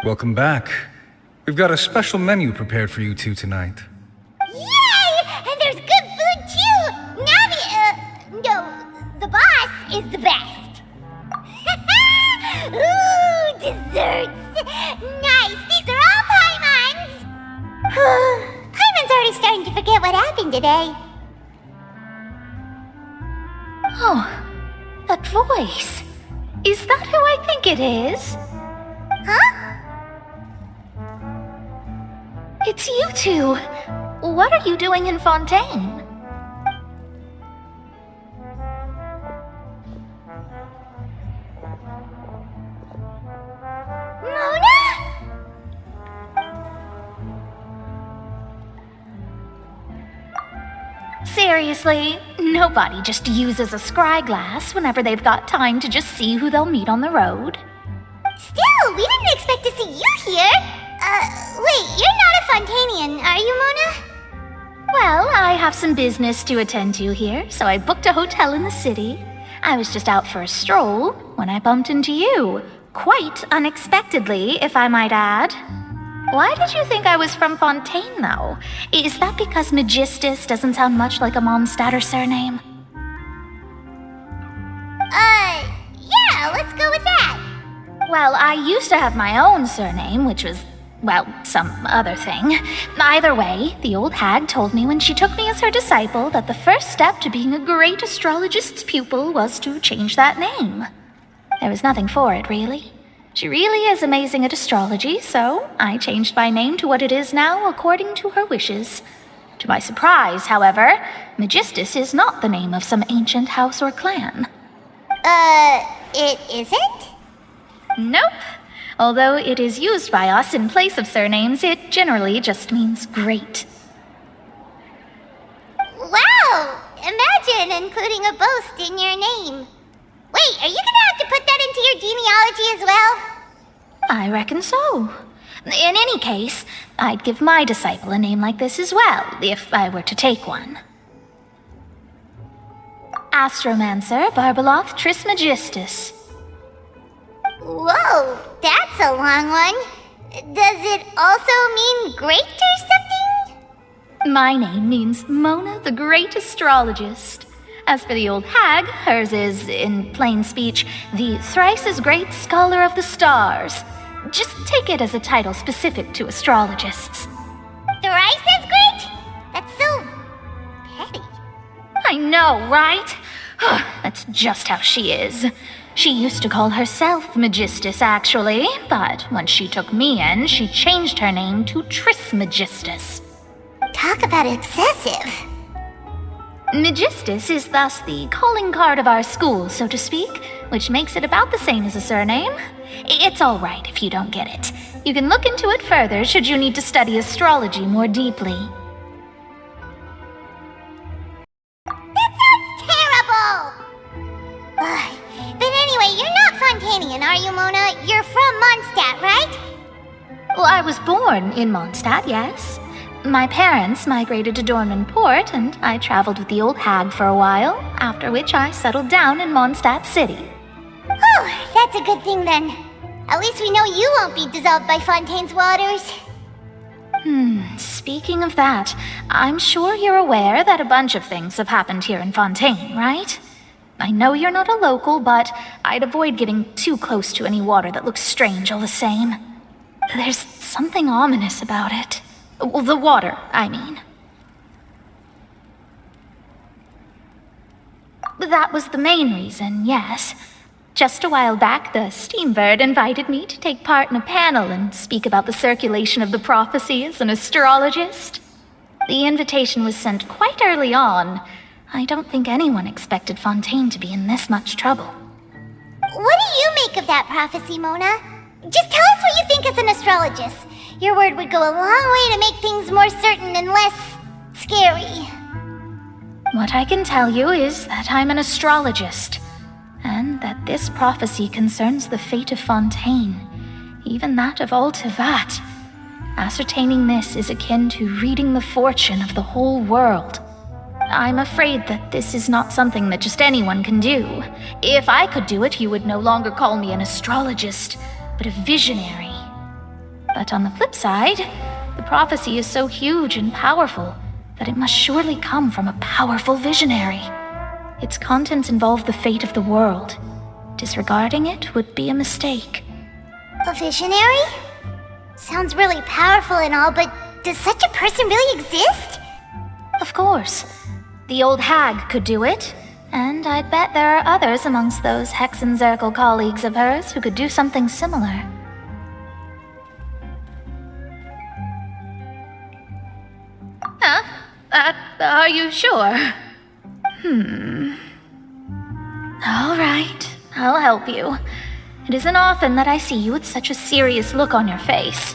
Welcome back. We've got a special menu prepared for you two tonight. Yay! And there's good food too! The boss is the best. Ooh, desserts! Nice! These are all Paimon's! Paimon's already starting to forget what happened today. Oh, that voice. Is that who I think it is? Huh? It's you two. What are you doing in Fontaine? Mona? Seriously, nobody just uses a scry glass whenever they've got time to just see who they'll meet on the road. Still, we didn't expect to see you here. Wait, you're not a Fontanian, are you, Mona? Well, I have some business to attend to here, so I booked a hotel in the city. I was just out for a stroll when I bumped into you. Quite unexpectedly, if I might add. Why did you think I was from Fontaine, though? Is that because Magistus doesn't sound much like a Mondstadter surname? Yeah, let's go with that. Well, I used to have my own surname, which was, well, some other thing. Either way, the old hag told me when she took me as her disciple that the first step to being a great astrologist's pupil was to change that name. There was nothing for it, really. She really is amazing at astrology, so I changed my name to what it is now according to her wishes. To my surprise, however, Magistus is not the name of some ancient house or clan. It isn't? Nope. Although it is used by us in place of surnames, it generally just means great. Wow! Imagine including a boast in your name. Wait, are you gonna have to put that into your genealogy as well? I reckon so. In any case, I'd give my disciple a name like this as well, if I were to take one. Astromancer Barbeloth Trismegistus. Whoa, that's a long one. Does it also mean great or something? My name means Mona the Great Astrologist. As for the old hag, hers is, in plain speech, the thrice-as-great Scholar of the Stars. Just take it as a title specific to astrologists. Thrice as great? That's so petty. I know, right? That's just how she is. She used to call herself Magistus, actually, but when she took me in, she changed her name to Trismegistus. Talk about excessive. Magistus is thus the calling card of our school, so to speak, which makes it about the same as a surname. It's all right if you don't get it. You can look into it further should you need to study astrology more deeply. That sounds terrible! But anyway, you're not Fontanian, are you, Mona? You're from Mondstadt, right? Well, I was born in Mondstadt, yes. My parents migrated to Dornman Port, and I traveled with the old hag for a while, after which I settled down in Mondstadt City. Oh, that's a good thing then. At least we know you won't be dissolved by Fontaine's waters. Speaking of that, I'm sure you're aware that a bunch of things have happened here in Fontaine, right? I know you're not a local, but I'd avoid getting too close to any water that looks strange all the same. There's something ominous about it. Well, the water, I mean. That was the main reason, yes. Just a while back, the Steambird invited me to take part in a panel and speak about the circulation of the prophecy as an astrologist. The invitation was sent quite early on. I don't think anyone expected Fontaine to be in this much trouble. What do you make of that prophecy, Mona? Just tell us what you think as an astrologist. Your word would go a long way to make things more certain and less scary. What I can tell you is that I'm an astrologist, and that this prophecy concerns the fate of Fontaine, even that of all Tevat. Ascertaining this is akin to reading the fortune of the whole world. I'm afraid that this is not something that just anyone can do. If I could do it, you would no longer call me an astrologist, but a visionary. But on the flip side, the prophecy is so huge and powerful that it must surely come from a powerful visionary. Its contents involve the fate of the world. Disregarding it would be a mistake. A visionary? Sounds really powerful and all, but does such a person really exist? Of course. The old hag could do it, and I'd bet there are others amongst those Hexenzirkel colleagues of hers who could do something similar. Huh? Are you sure? All right, I'll help you. It isn't often that I see you with such a serious look on your face.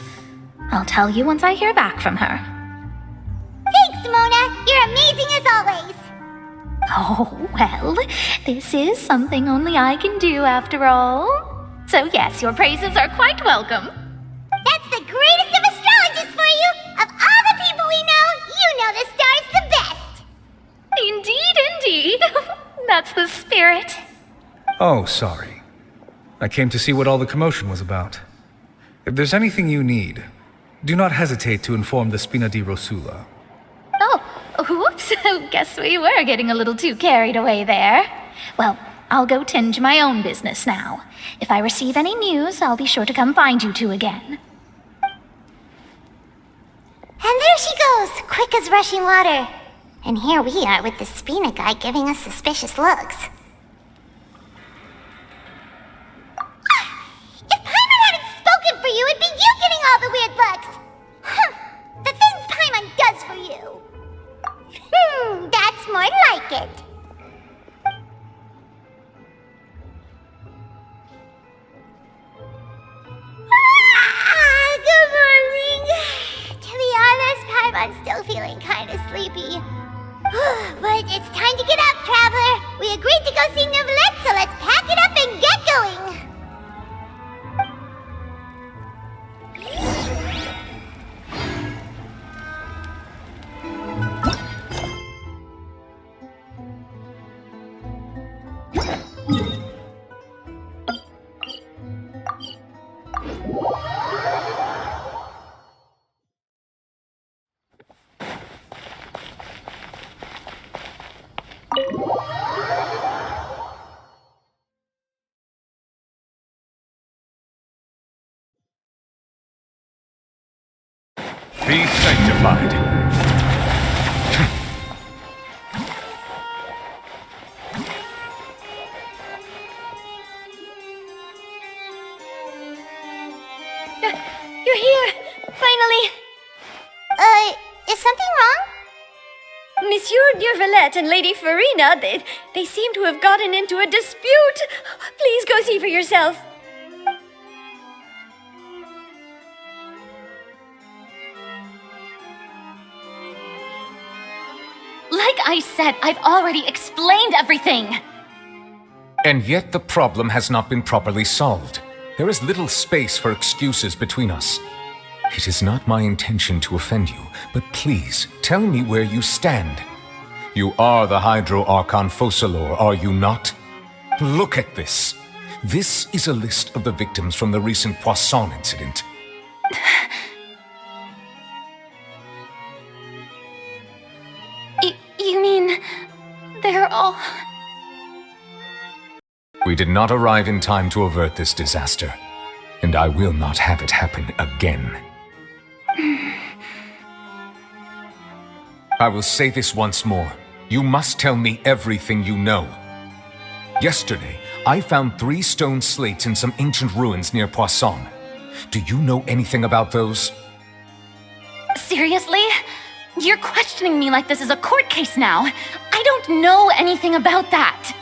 I'll tell you once I hear back from her. Thanks, Mona! You're amazing as always! Oh, well, this is something only I can do after all. So yes, your praises are quite welcome. That's the greatest of astrologists for you! Of all the people we know, you know the star's the best! Indeed, indeed. That's the spirit. Oh, sorry. I came to see what all the commotion was about. If there's anything you need, do not hesitate to inform the Spina di Rosula. Oh, whoops. Guess we were getting a little too carried away there. Well, I'll go tend to my own business now. If I receive any news, I'll be sure to come find you two again. And there she goes, quick as rushing water. And here we are with the Spina guy giving us suspicious looks. If Paimon hadn't spoken for you, it'd be you getting all the weird looks! The things Paimon does for you! That's more like it. Good morning. To be honest, Paimon's still feeling kind of sleepy. But it's time to get up, traveler. We agreed to go see Neuvillette, so let's pack it up and get going. Be sanctified. You're here! Finally! Is something wrong? Monsieur Neuvillette and Lady Farina, they seem to have gotten into a dispute. Please go see for yourself. Like I said, I've already explained everything! And yet the problem has not been properly solved. There is little space for excuses between us. It is not my intention to offend you, but please, tell me where you stand. You are the Hydro Archon Focalor, are you not? Look at this. This is a list of the victims from the recent Poisson incident. You mean... they're all... We did not arrive in time to avert this disaster, and I will not have it happen again. I will say this once more. You must tell me everything you know. Yesterday, I found 3 stone slates in some ancient ruins near Poisson. Do you know anything about those? Seriously? You're questioning me like this is a court case now. I don't know anything about that.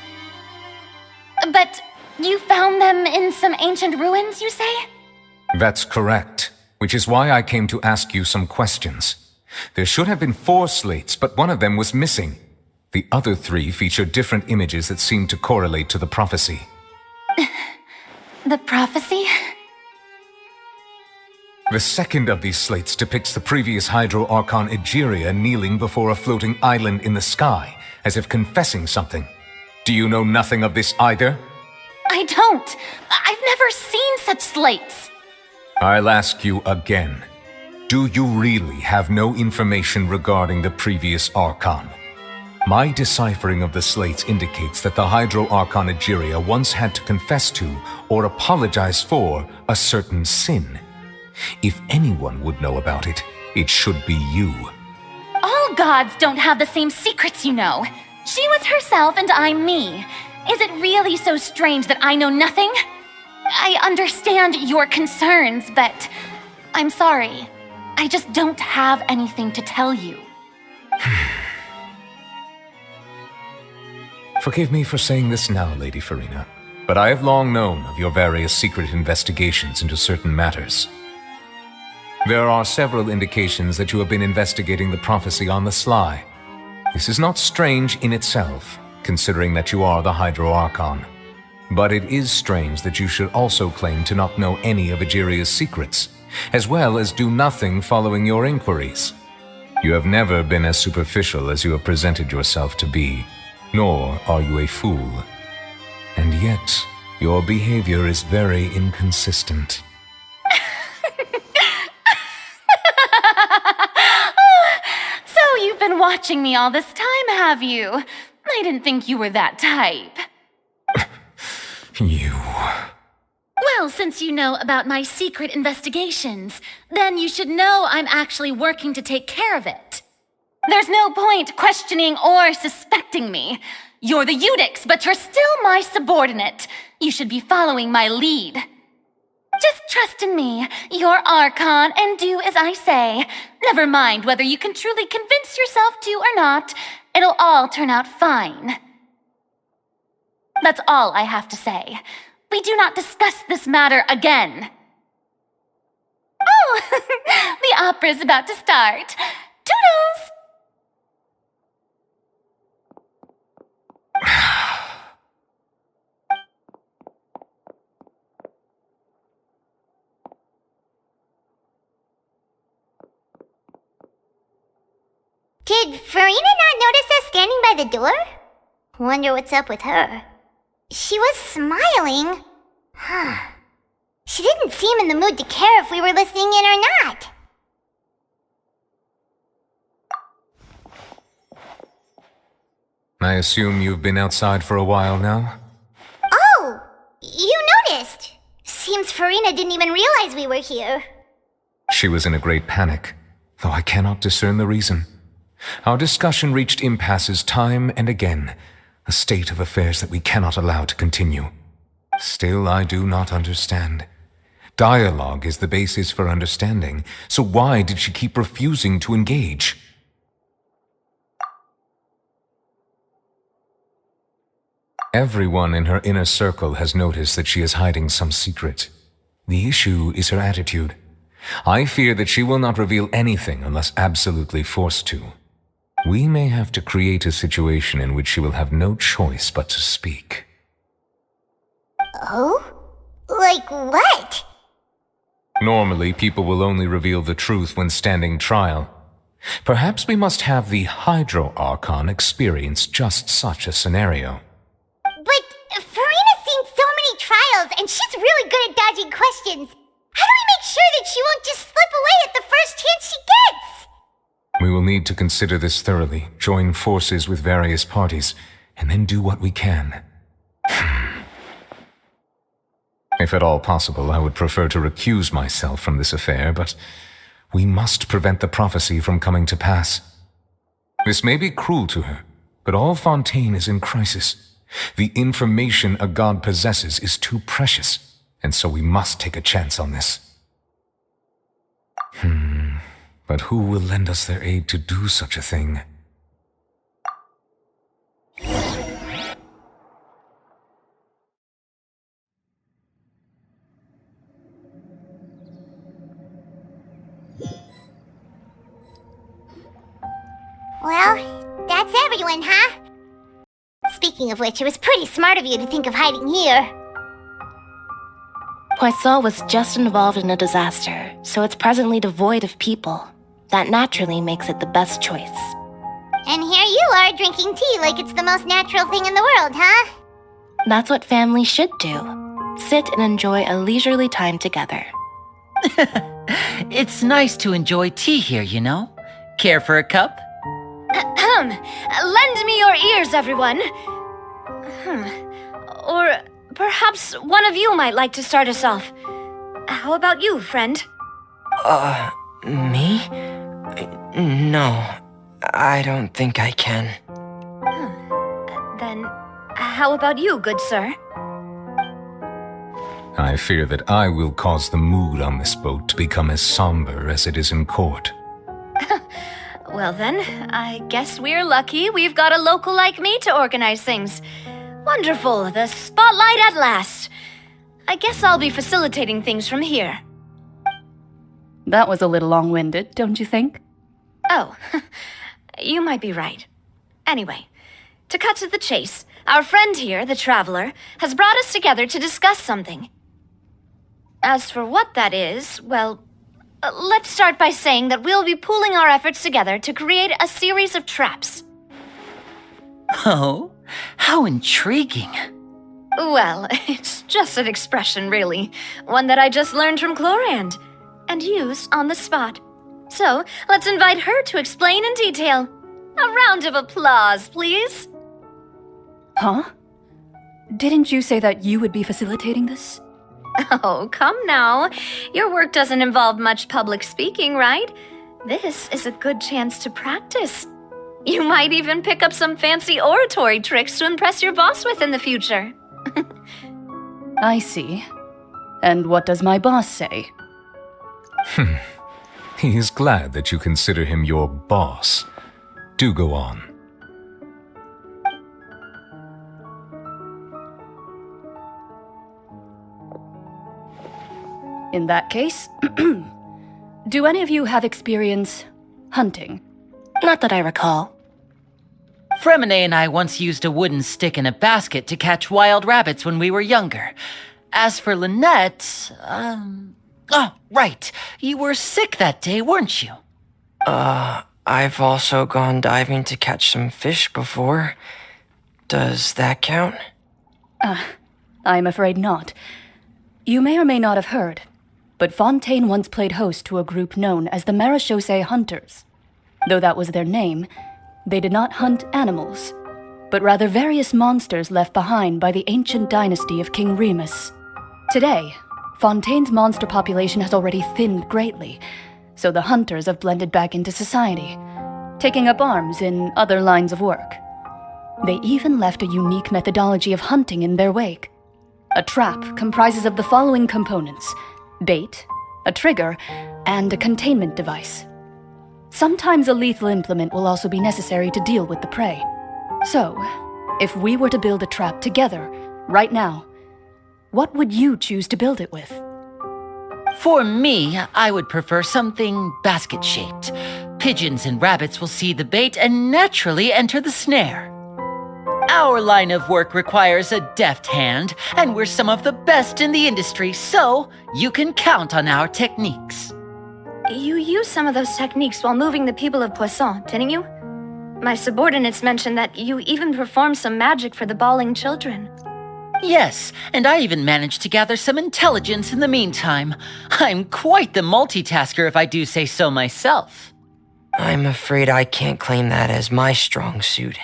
But you found them in some ancient ruins, you say? That's correct, which is why I came to ask you some questions. There should have been 4 slates, but one of them was missing. The other 3 feature different images that seem to correlate to the prophecy. The prophecy? The second of these slates depicts the previous Hydro Archon Egeria kneeling before a floating island in the sky, as if confessing something. Do you know nothing of this either? I don't. I've never seen such slates. I'll ask you again. Do you really have no information regarding the previous Archon? My deciphering of the slates indicates that the Hydro Archon Egeria once had to confess to or apologize for a certain sin. If anyone would know about it, it should be you. All gods don't have the same secrets, you know. She was herself and I'm me. Is it really so strange that I know nothing? I understand your concerns, but I'm sorry. I just don't have anything to tell you. Forgive me for saying this now, Lady Farina, but I have long known of your various secret investigations into certain matters. There are several indications that you have been investigating the prophecy on the sly. This is not strange in itself, considering that you are the Hydro Archon. But it is strange that you should also claim to not know any of Egeria's secrets, as well as do nothing following your inquiries. You have never been as superficial as you have presented yourself to be, nor are you a fool. And yet, your behavior is very inconsistent. So you've been watching me all this time, have you? I didn't think you were that type. You... Well, since you know about my secret investigations, then you should know I'm actually working to take care of it. There's no point questioning or suspecting me. You're the Eudix, but you're still my subordinate. You should be following my lead. Just trust in me, you're Archon, and do as I say. Never mind whether you can truly convince yourself to or not. It'll all turn out fine. That's all I have to say. We do not discuss this matter again. Oh, the opera's about to start. Toodles! Did Farina not notice us standing by the door? Wonder what's up with her. She was smiling. She didn't seem in the mood to care if we were listening in or not. I assume you've been outside for a while now? Oh, you noticed. Seems Farina didn't even realize we were here. She was in a great panic, though I cannot discern the reason. Our discussion reached impasses time and again, a state of affairs that we cannot allow to continue. Still, I do not understand. Dialogue is the basis for understanding, so why did she keep refusing to engage? Everyone in her inner circle has noticed that she is hiding some secret. The issue is her attitude. I fear that she will not reveal anything unless absolutely forced to. We may have to create a situation in which she will have no choice but to speak. Oh? Like what? Normally, people will only reveal the truth when standing trial. Perhaps we must have the Hydro Archon experience just such a scenario. But Farina's seen so many trials, and she's really good at dodging questions. How do we make sure that she won't just slip away at the first chance she gets? We will need to consider this thoroughly, join forces with various parties, and then do what we can. If at all possible, I would prefer to recuse myself from this affair, but we must prevent the prophecy from coming to pass. This may be cruel to her, but all Fontaine is in crisis. The information a god possesses is too precious, and so we must take a chance on this. But who will lend us their aid to do such a thing? Well, that's everyone, huh? Speaking of which, it was pretty smart of you to think of hiding here. Poisson was just involved in a disaster, so it's presently devoid of people. That naturally makes it the best choice. And here you are drinking tea like it's the most natural thing in the world, huh? That's what families should do. Sit and enjoy a leisurely time together. It's nice to enjoy tea here, you know? Care for a cup? Lend me your ears, everyone. Or perhaps one of you might like to start us off. How about you, friend? Me? No, I don't think I can. Then, how about you, good sir? I fear that I will cause the mood on this boat to become as somber as it is in court. Well then, I guess we're lucky we've got a local like me to organize things. Wonderful, the spotlight at last. I guess I'll be facilitating things from here. That was a little long-winded, don't you think? Oh, you might be right. Anyway, to cut to the chase, our friend here, the Traveler, has brought us together to discuss something. As for what that is, well, let's start by saying that we'll be pooling our efforts together to create a series of traps. Oh, how intriguing. Well, it's just an expression, really. One that I just learned from Chlorand, and used on the spot. So, let's invite her to explain in detail. A round of applause, please. Huh? Didn't you say that you would be facilitating this? Oh, come now. Your work doesn't involve much public speaking, right? This is a good chance to practice. You might even pick up some fancy oratory tricks to impress your boss with in the future. I see. And what does my boss say? He is glad that you consider him your boss. Do go on. In that case, do any of you have experience hunting? Not that I recall. Fremine and I once used a wooden stick in a basket to catch wild rabbits when we were younger. As for Lynette, oh, right. You were sick that day, weren't you? I've also gone diving to catch some fish before. Does that count? I'm afraid not. You may or may not have heard, but Fontaine once played host to a group known as the Marechaussee Hunters. Though that was their name, they did not hunt animals, but rather various monsters left behind by the ancient dynasty of King Remus. Today, Fontaine's monster population has already thinned greatly, so the hunters have blended back into society, taking up arms in other lines of work. They even left a unique methodology of hunting in their wake. A trap comprises of the following components: bait, a trigger, and a containment device. Sometimes a lethal implement will also be necessary to deal with the prey. So, if we were to build a trap together, right now, what would you choose to build it with? For me, I would prefer something basket-shaped. Pigeons and rabbits will see the bait and naturally enter the snare. Our line of work requires a deft hand, and we're some of the best in the industry, so you can count on our techniques. You used some of those techniques while moving the people of Poisson, didn't you? My subordinates mentioned that you even performed some magic for the bawling children. Yes, and I even managed to gather some intelligence in the meantime. I'm quite the multitasker if I do say so myself. I'm afraid I can't claim that as my strong suit.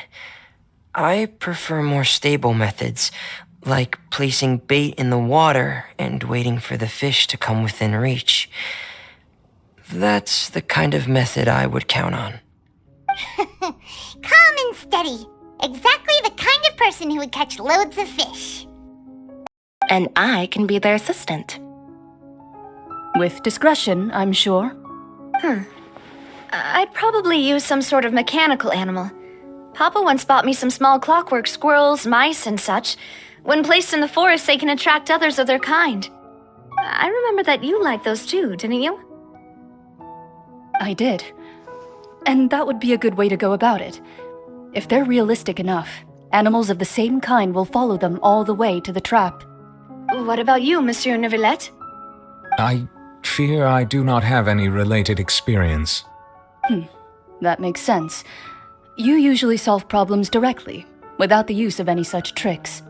I prefer more stable methods, like placing bait in the water and waiting for the fish to come within reach. That's the kind of method I would count on. Calm and steady. Exactly the kind of person who would catch loads of fish. And I can be their assistant. With discretion, I'm sure. I'd probably use some sort of mechanical animal. Papa once bought me some small clockwork squirrels, mice, and such. When placed in the forest, they can attract others of their kind. I remember that you liked those too, didn't you? I did. And that would be a good way to go about it. If they're realistic enough, animals of the same kind will follow them all the way to the trap. What about you, Monsieur Neuvillette? I fear I do not have any related experience. That makes sense. You usually solve problems directly, without the use of any such tricks.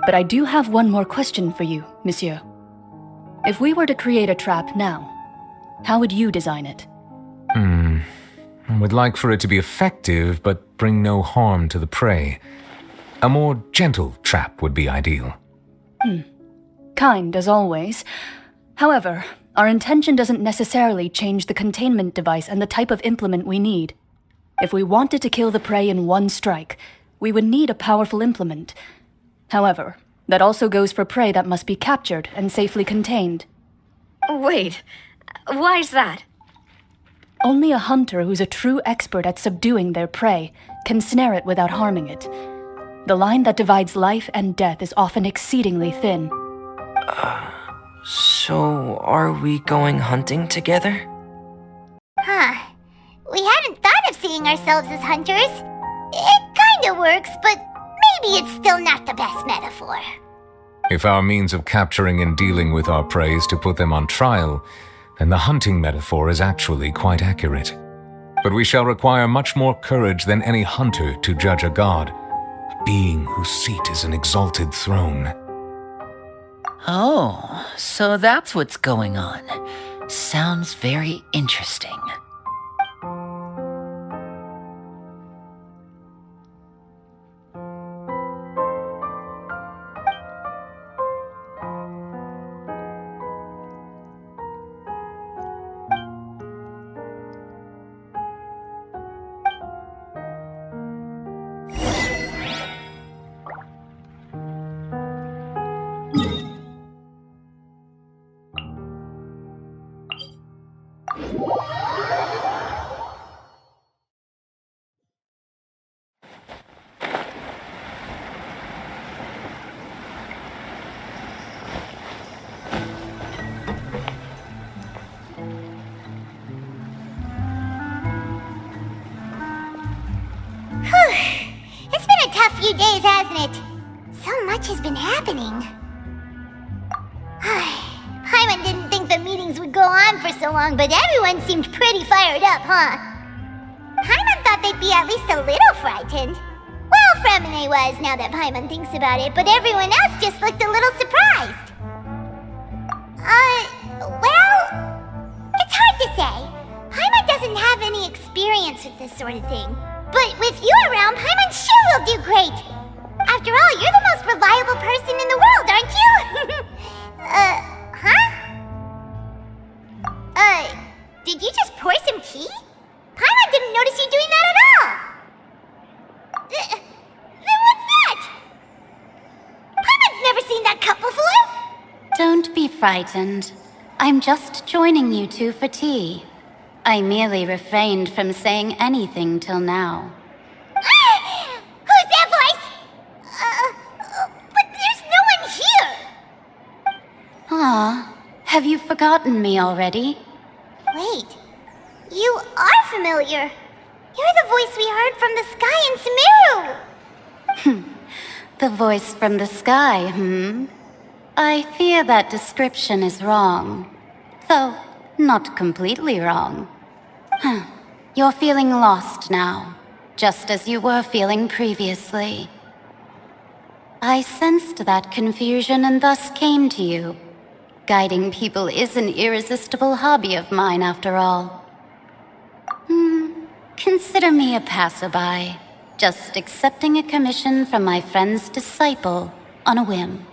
But I do have one more question for you, monsieur. If we were to create a trap now, How would you design it? I would like for it to be effective, but bring no harm to the prey. A more gentle trap would be ideal. Kind, as always. However, our intention doesn't necessarily change the containment device and the type of implement we need. If we wanted to kill the prey in one strike, we would need a powerful implement. However, that also goes for prey that must be captured and safely contained. Wait, why's that? Only a hunter who's a true expert at subduing their prey can snare it without harming it. The line that divides life and death is often exceedingly thin. So are we going hunting together? Huh. We hadn't thought of seeing ourselves as hunters. It kinda works, but maybe it's still not the best metaphor. If our means of capturing and dealing with our prey is to put them on trial, then the hunting metaphor is actually quite accurate. But we shall require much more courage than any hunter to judge a god, a being whose seat is an exalted throne. Oh, so that's what's going on. Sounds very interesting. It's been a tough few days, hasn't it? So much has been happening. Paimon didn't think the meetings would go on for so long, but everyone seemed pretty fired up, huh? Paimon thought they'd be at least a little frightened. Well, Fremine was, now that Paimon thinks about it, but everyone else just looked a little surprised. Well, it's hard to say. Paimon doesn't have any experience with this sort of thing. But with you around, Paimon sure will do great. After all, you're the most reliable person in the world, aren't you? Did you just pour some tea? Paimon didn't notice you doing that at all. Then what's that? Paimon's never seen that cup before. Don't be frightened. I'm just joining you two for tea. I merely refrained from saying anything till now. Who's that voice? But there's no one here. Ah, have you forgotten me already? Wait, you are familiar. You're the voice we heard from the sky in Sumeru. The voice from the sky, I fear that description is wrong. Though, not completely wrong. You're feeling lost now, just as you were feeling previously. I sensed that confusion and thus came to you. Guiding people is an irresistible hobby of mine, after all. Consider me a passerby, just accepting a commission from my friend's disciple on a whim.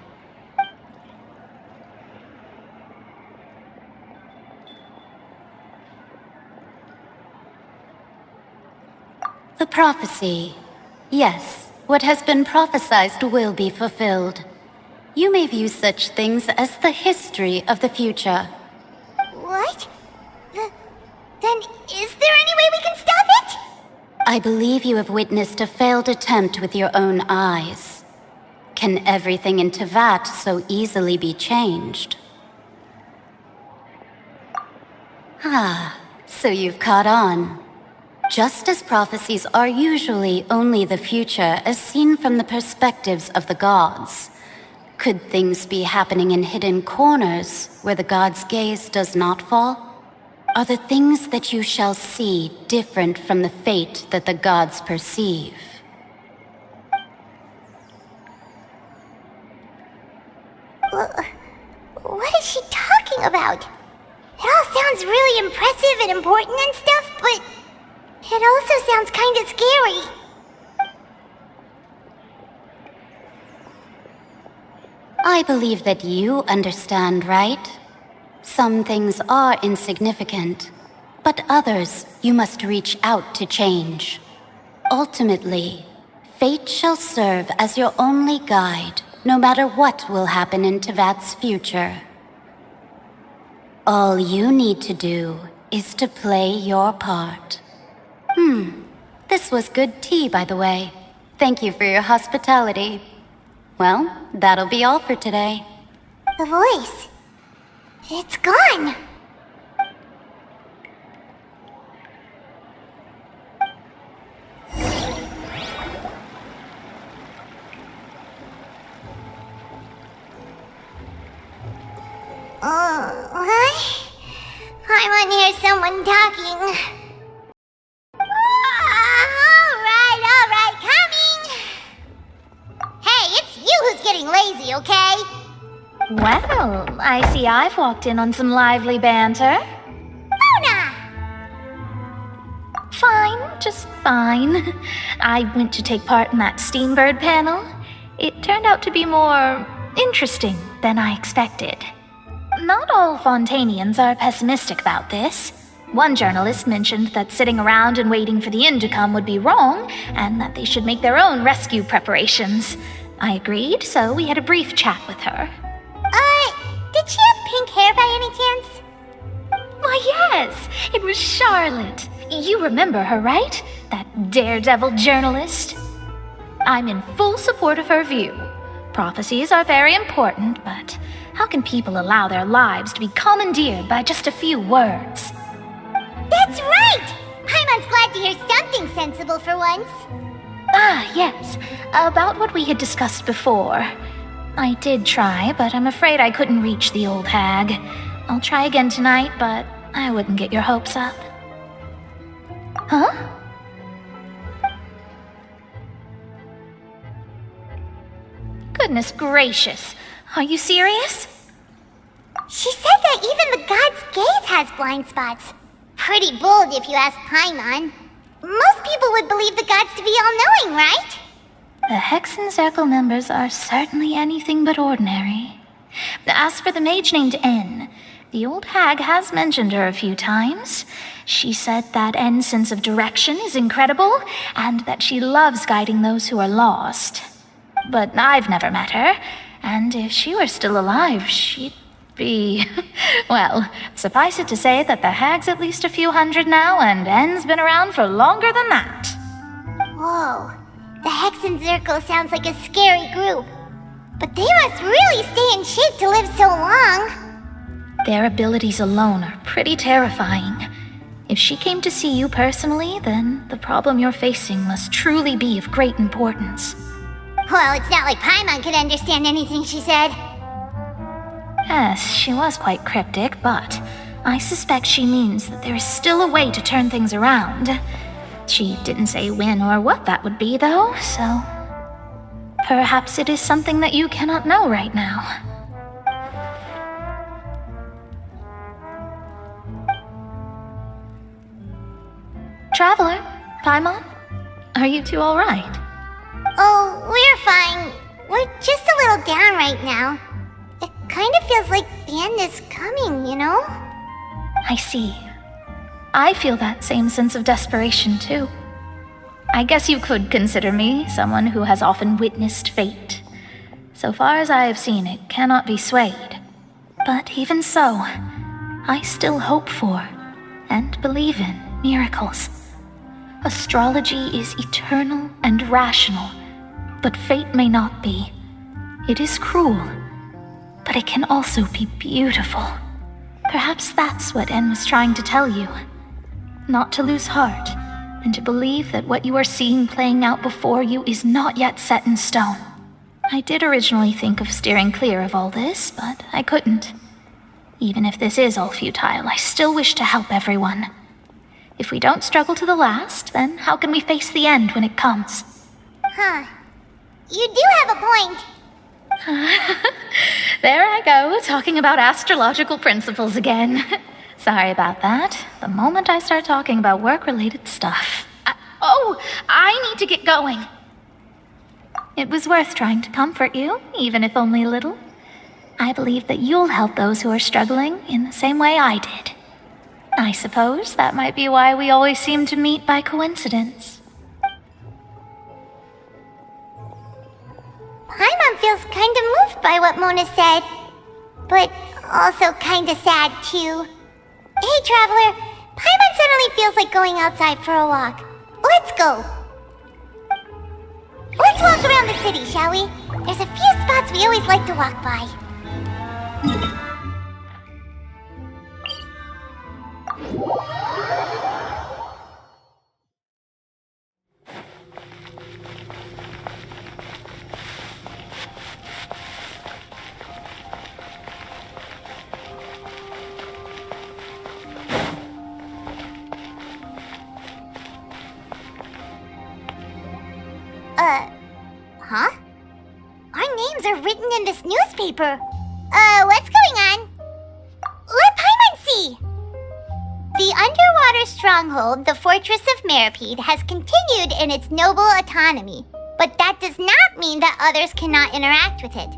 The prophecy. Yes, what has been prophesied will be fulfilled. You may view such things as the history of the future. What? Then is there any way we can stop it? I believe you have witnessed a failed attempt with your own eyes. Can everything in Tevat so easily be changed? So you've caught on. Just as prophecies are usually only the future as seen from the perspectives of the gods, could things be happening in hidden corners where the gods' gaze does not fall? Are the things that you shall see different from the fate that the gods perceive? What is she talking about? It all sounds really impressive and important and stuff, but it also sounds kinda scary. I believe that you understand, right? Some things are insignificant, but others you must reach out to change. Ultimately, fate shall serve as your only guide, no matter what will happen in Tevat's future. All you need to do is to play your part. This was good tea, by the way. Thank you for your hospitality. Well, that'll be all for today. The voice. It's gone. What? Paimon hears someone talking. Alright, coming! Hey, it's you who's getting lazy, okay? Well, I see I've walked in on some lively banter. Mona! Fine, just fine. I went to take part in that Steambird panel. It turned out to be more interesting than I expected. Not all Fontanians are pessimistic about this. One journalist mentioned that sitting around and waiting for the end to come would be wrong, and that they should make their own rescue preparations. I agreed, so we had a brief chat with her. Did she have pink hair by any chance? Why, yes, it was Charlotte. You remember her, right? That daredevil journalist? I'm in full support of her view. Prophecies are very important, but how can people allow their lives to be commandeered by just a few words? That's right! Paimon's glad to hear something sensible for once. Ah, yes. About what we had discussed before. I did try, but I'm afraid I couldn't reach the old hag. I'll try again tonight, but I wouldn't get your hopes up. Huh? Goodness gracious. Are you serious? She said that even the god's gaze has blind spots. Pretty bold if you ask Paimon. Most people would believe the gods to be all-knowing, right? The Hexen Circle members are certainly anything but ordinary. As for the mage named N, the old hag has mentioned her a few times. She said that N's sense of direction is incredible, and that she loves guiding those who are lost. But I've never met her, and if she were still alive, she'd be... Well, suffice it to say that the hag's at least a few hundred now, and N's been around for longer than that. Whoa. The Hexen Circle sounds like a scary group. But they must really stay in shape to live so long. Their abilities alone are pretty terrifying. If she came to see you personally, then the problem you're facing must truly be of great importance. Well, it's not like Paimon could understand anything she said. Yes, she was quite cryptic, but I suspect she means that there is still a way to turn things around. She didn't say when or what that would be, though, so... Perhaps it is something that you cannot know right now. Traveler, Paimon, are you two all right? Oh, we're fine. We're just a little down right now. It kind of feels like the end is coming, you know? I see. I feel that same sense of desperation, too. I guess you could consider me someone who has often witnessed fate. So far as I have seen, it cannot be swayed. But even so, I still hope for, and believe in, miracles. Astrology is eternal and rational, but fate may not be. It is cruel, but it can also be beautiful. Perhaps that's what N was trying to tell you. Not to lose heart, and to believe that what you are seeing playing out before you is not yet set in stone. I did originally think of steering clear of all this, but I couldn't. Even if this is all futile, I still wish to help everyone. If we don't struggle to the last, then how can we face the end when it comes? Huh. You do have a point. There I go, talking about astrological principles again. Sorry about that. The moment I start talking about work-related stuff. I need to get going. It was worth trying to comfort you, even if only a little. I believe that you'll help those who are struggling in the same way I did. I suppose that might be why we always seem to meet by coincidence. Paimon feels kinda moved by what Mona said, but also kinda sad too. Hey, Traveler, Paimon suddenly feels like going outside for a walk. Let's go. Let's walk around the city, shall we? There's a few spots we always like to walk by. Huh? Our names are written in this newspaper. What's going on? Let Paimon see! The underwater stronghold, the Fortress of Meripede, has continued in its noble autonomy, but that does not mean that others cannot interact with it.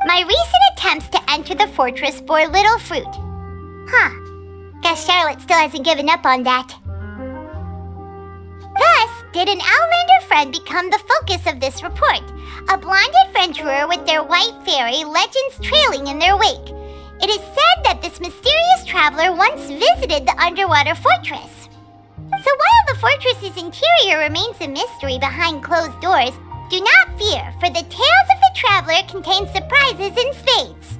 My recent attempts to enter the fortress bore little fruit. Huh. Guess Charlotte still hasn't given up on that. Thus, did an Outlander friend become the focus of this report, a blonde adventurer with their white fairy legends trailing in their wake. It is said that this mysterious traveler once visited the underwater fortress. So while the fortress's interior remains a mystery behind closed doors, do not fear, for the tales of the traveler contain surprises in spades.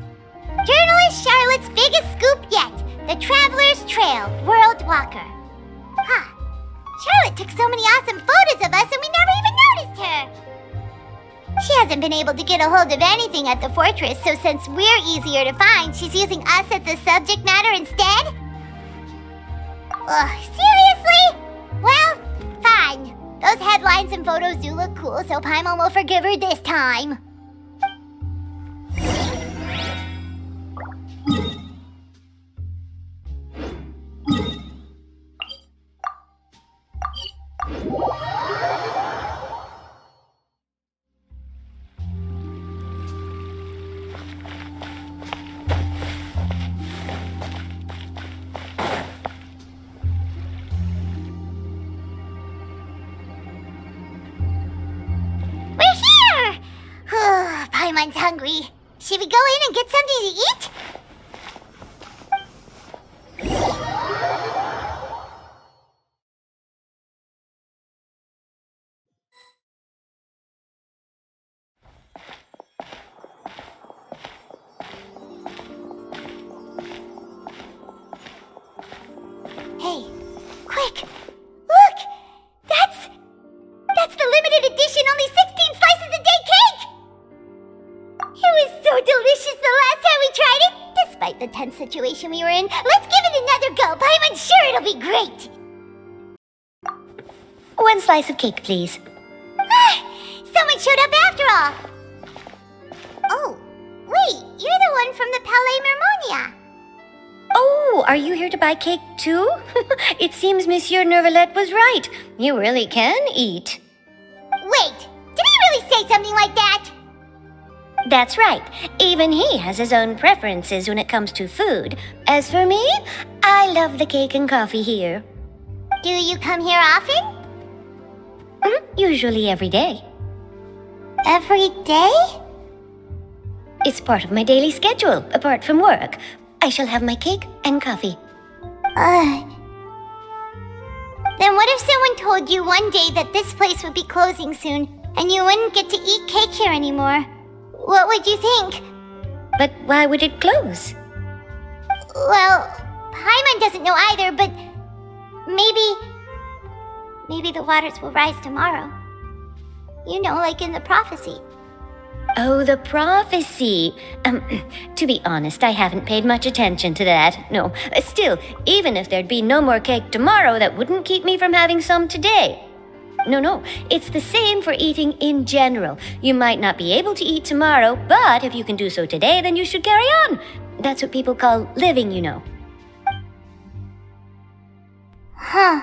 Journalist Charlotte's biggest scoop yet, the Traveler's Trail, World Walker. Huh. Charlotte took so many awesome photos of us and we never even noticed her. She hasn't been able to get a hold of anything at the fortress, so since we're easier to find, she's using us as the subject matter instead? Ugh, seriously? Well, fine. Those headlines and photos do look cool, so Paimon will forgive her this time. Paimon's hungry. Should we go in and get something to eat? Hey, quick! Look! That's the limited edition, only 16 slices a day cake! It was so delicious the last time we tried it! Despite the tense situation we were in, let's give it another go! Paimon's sure it'll be great! 1 slice of cake, please. Someone showed up after all! Oh, wait, you're the one from the Palais Mermonia. Oh, are you here to buy cake too? It seems Monsieur Neuvillette was right. You really can eat. Wait, did he really say something like that? That's right. Even he has his own preferences when it comes to food. As for me, I love the cake and coffee here. Do you come here often? Usually every day. Every day? It's part of my daily schedule, apart from work. I shall have my cake and coffee. Then what if someone told you one day that this place would be closing soon, and you wouldn't get to eat cake here anymore? What would you think? But why would it close? Well, Paimon doesn't know either, but maybe the waters will rise tomorrow. You know, like in the prophecy. Oh, the prophecy. To be honest, I haven't paid much attention to that. No, still, even if there'd be no more cake tomorrow, that wouldn't keep me from having some today. No, it's the same for eating in general. You might not be able to eat tomorrow, but if you can do so today, then you should carry on. That's what people call living, you know. Huh.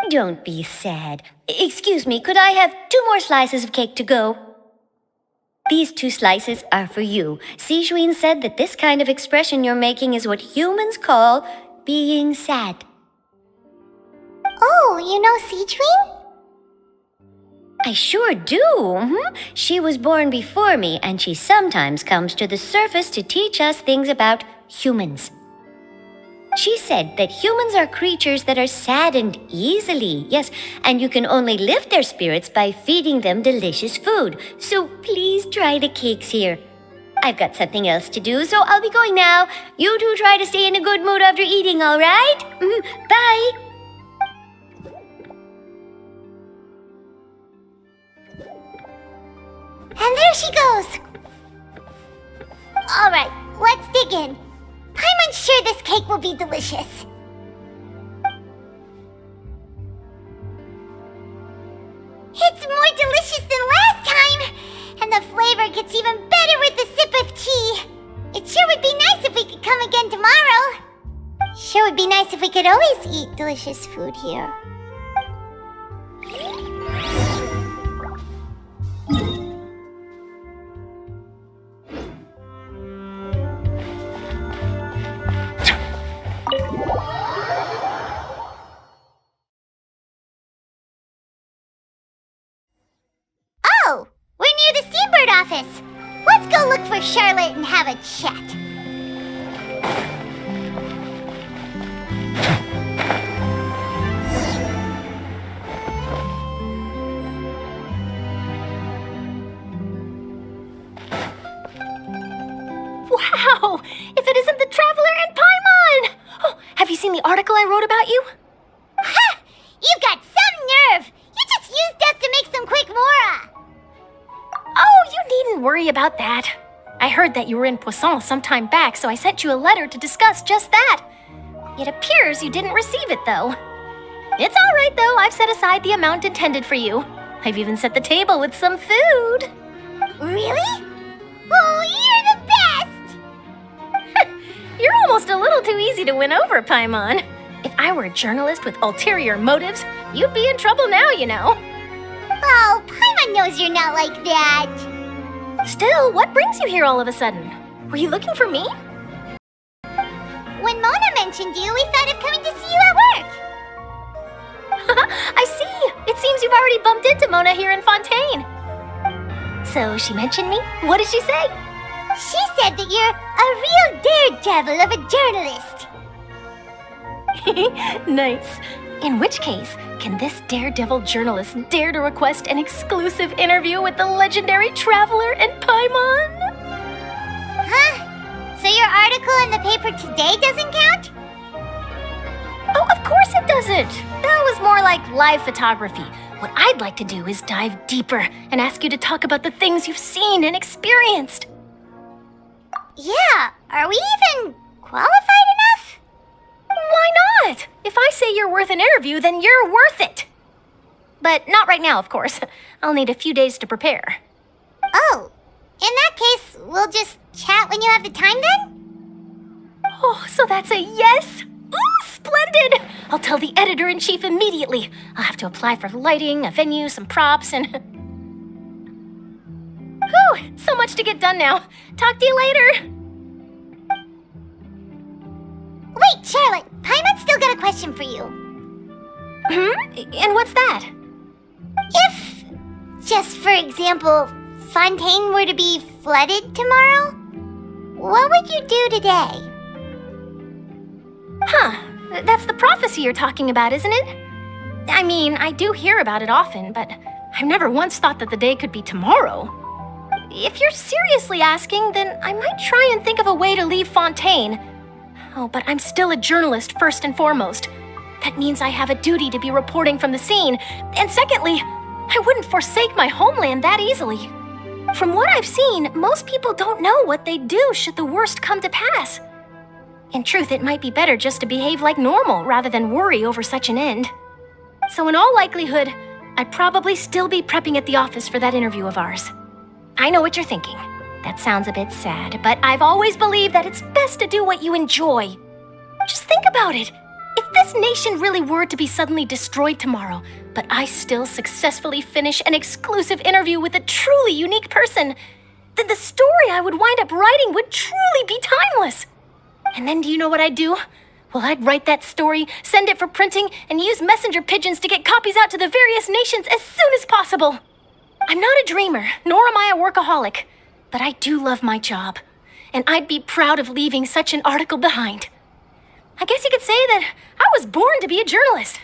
Don't be sad. Excuse me, could I have 2 more slices of cake to go? These 2 slices are for you. Sijuin said that this kind of expression you're making is what humans call being sad. Oh, you know Sijuin? I sure do. She was born before me, and she sometimes comes to the surface to teach us things about humans. She said that humans are creatures that are saddened easily, yes, and you can only lift their spirits by feeding them delicious food. So please try the cakes here. I've got something else to do, so I'll be going now. You two try to stay in a good mood after eating, all right? Bye. And there she goes. All right, let's dig in. Paimon's sure this cake will be delicious. It's more delicious than last time, and the flavor gets even better with a sip of tea. It sure would be nice if we could come again tomorrow. Sure would be nice if we could always eat delicious food here. Oh, we're near the Steambird office. Let's go look for Charlotte and have a chat. Wow! If it isn't the Traveler and Paimon! Oh, have you seen the article I wrote about you? Ha! You've got some nerve! You just used us to make some quick mora! Oh, you needn't worry about that. I heard that you were in Poisson some time back, so I sent you a letter to discuss just that. It appears you didn't receive it, though. It's all right, though. I've set aside the amount intended for you. I've even set the table with some food. Really? Oh, you're the best! You're almost a little too easy to win over, Paimon. If I were a journalist with ulterior motives, you'd be in trouble now, you know. Oh, Paimon knows you're not like that. Still, what brings you here all of a sudden? Were you looking for me? When Mona mentioned you, we thought of coming to see you at work. I see. It seems you've already bumped into Mona here in Fontaine. So she mentioned me? What did she say? She said that you're a real daredevil of a journalist. Nice. In which case, can this daredevil journalist dare to request an exclusive interview with the legendary Traveler and Paimon? Huh? So your article in the paper today doesn't count? Oh, of course it doesn't. That was more like live photography. What I'd like to do is dive deeper and ask you to talk about the things you've seen and experienced. Yeah, are we even qualified enough? Why not? If I say you're worth an interview, then you're worth it. But not right now, of course. I'll need a few days to prepare. Oh, in that case, we'll just chat when you have the time then? Oh, so that's a yes? Ooh, splendid! I'll tell the editor-in-chief immediately. I'll have to apply for lighting, a venue, some props, and... Whew, so much to get done now. Talk to you later. Wait, Charlotte, Paimon's still got a question for you. And what's that? If, just for example, Fontaine were to be flooded tomorrow, what would you do today? Huh, that's the prophecy you're talking about, isn't it? I mean, I do hear about it often, but I've never once thought that the day could be tomorrow. If you're seriously asking, then I might try and think of a way to leave Fontaine. Oh, but I'm still a journalist first and foremost. That means I have a duty to be reporting from the scene. And secondly, I wouldn't forsake my homeland that easily. From what I've seen, most people don't know what they'd do should the worst come to pass. In truth, it might be better just to behave like normal rather than worry over such an end. So in all likelihood, I'd probably still be prepping at the office for that interview of ours. I know what you're thinking. That sounds a bit sad, but I've always believed that it's best to do what you enjoy. Just think about it. If If this nation really were to be suddenly destroyed tomorrow, but I still successfully finish an exclusive interview with a truly unique person, then the story I would wind up writing would truly be timeless. And then do you know what I'd do? Well, I'd write that story, send it for printing, and use messenger pigeons to get copies out to the various nations as soon as possible. I'm not a dreamer, nor am I a workaholic, but I do love my job, and I'd be proud of leaving such an article behind. I guess you could say that I was born to be a journalist.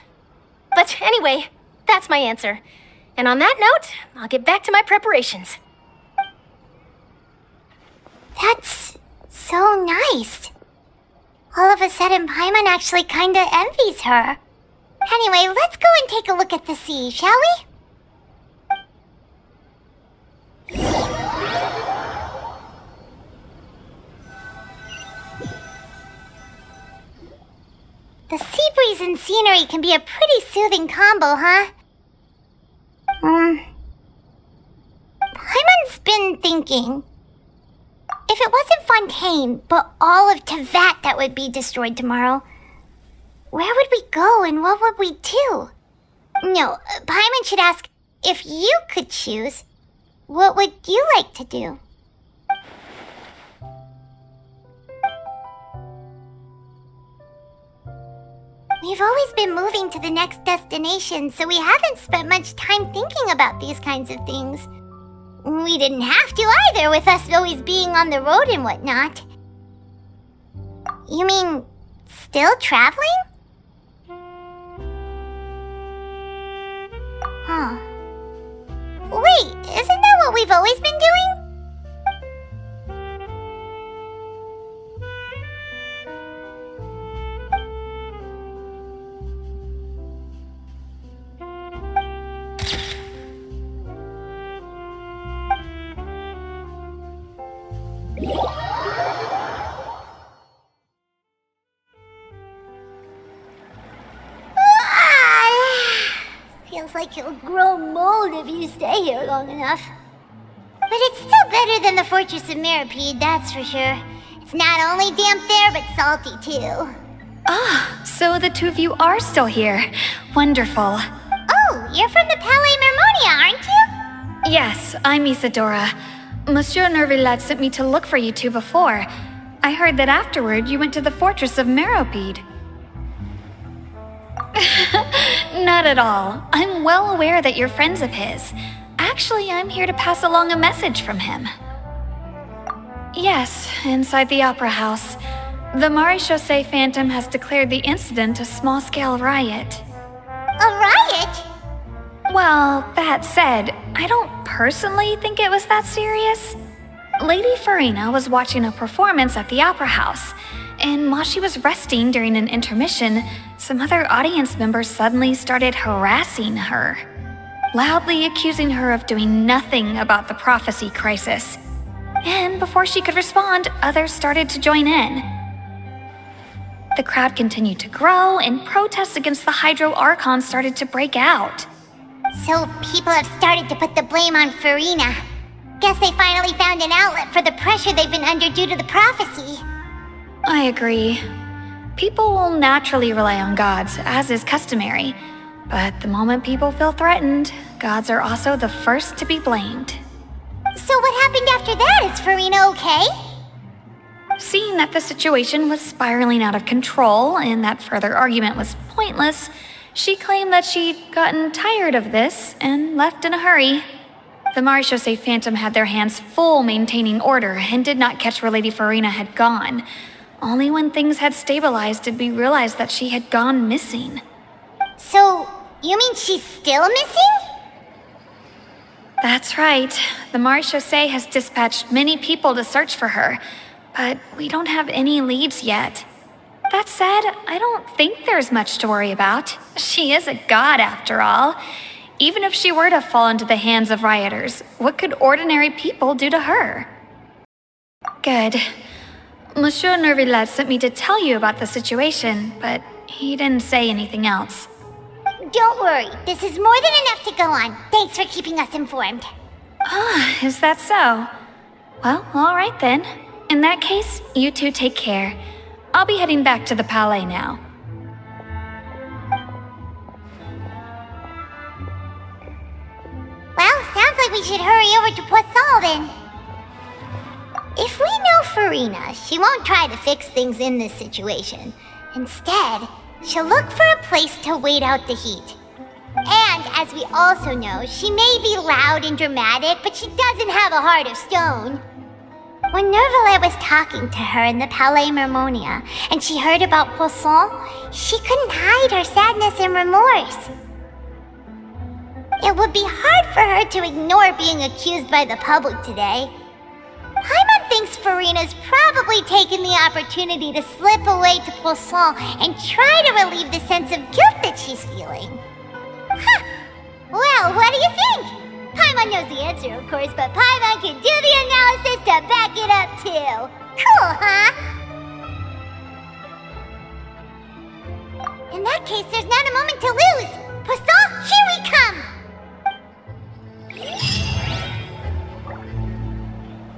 But anyway, that's my answer. And on that note, I'll get back to my preparations. That's so nice. All of a sudden, Paimon actually kinda envies her. Anyway, let's go and take a look at the sea, shall we? The sea breeze and scenery can be a pretty soothing combo, huh? Paimon's been thinking. If it wasn't Fontaine, but all of Tevat that would be destroyed tomorrow, where would we go and what would we do? No, Paimon should ask, if you could choose, what would you like to do? We've always been moving to the next destination, so we haven't spent much time thinking about these kinds of things. We didn't have to either, with us always being on the road and whatnot. You mean, still traveling? Huh. Wait, isn't that what we've always been doing? Feels like you'll grow mold if you stay here long enough. But it's still better than the Fortress of Meripede, that's for sure. It's not only damp there, but salty too. Ah, so the two of you are still here. Wonderful. Oh, you're from the Palais Mermonia, aren't you? Yes, I'm Isadora. Monsieur Nervillet sent me to look for you two before. I heard that afterward you went to the Fortress of Meripede. Not at all. I'm well aware that you're friends of his. Actually, I'm here to pass along a message from him. Yes, inside the Opera House. The Maréchaussée Phantom has declared the incident a small-scale riot. A riot? Well, that said, I don't personally think it was that serious. Lady Farina was watching a performance at the Opera House, and while she was resting during an intermission, some other audience members suddenly started harassing her, loudly accusing her of doing nothing about the prophecy crisis. And before she could respond, others started to join in. The crowd continued to grow, and protests against the Hydro Archon started to break out. So people have started to put the blame on Farina. Guess they finally found an outlet for the pressure they've been under due to the prophecy. I agree. People will naturally rely on gods, as is customary. But the moment people feel threatened, gods are also the first to be blamed. So what happened after that? Is Farina okay? Seeing that the situation was spiraling out of control and that further argument was pointless, she claimed that she'd gotten tired of this and left in a hurry. The Maréchaussée Phantom had their hands full maintaining order and did not catch where Lady Farina had gone. Only when things had stabilized did we realize that she had gone missing. So, you mean she's still missing? That's right. The Maréchaussée has dispatched many people to search for her, but we don't have any leads yet. That said, I don't think there's much to worry about. She is a god after all. Even if she were to fall into the hands of rioters, what could ordinary people do to her? Good. Monsieur Nervillet sent me to tell you about the situation, but he didn't say anything else. Don't worry, this is more than enough to go on. Thanks for keeping us informed. Ah, is that so? Well, all right then. In that case, you two take care. I'll be heading back to the Palais now. we should hurry over to Poisson then. If we know Farina, she won't try to fix things in this situation. Instead, she'll look for a place to wait out the heat. And, as we also know, she may be loud and dramatic, but she doesn't have a heart of stone. When Nervalet was talking to her in the Palais Mermonia, and she heard about Poisson, she couldn't hide her sadness and remorse. It would be hard for her to ignore being accused by the public today. Paimon thinks Farina's probably taken the opportunity to slip away to Poisson and try to relieve the sense of guilt that she's feeling. Huh! Well, what do you think? Paimon knows the answer, of course, but Paimon can do the analysis to back it up, too. Cool, huh? In that case, there's not a moment to lose.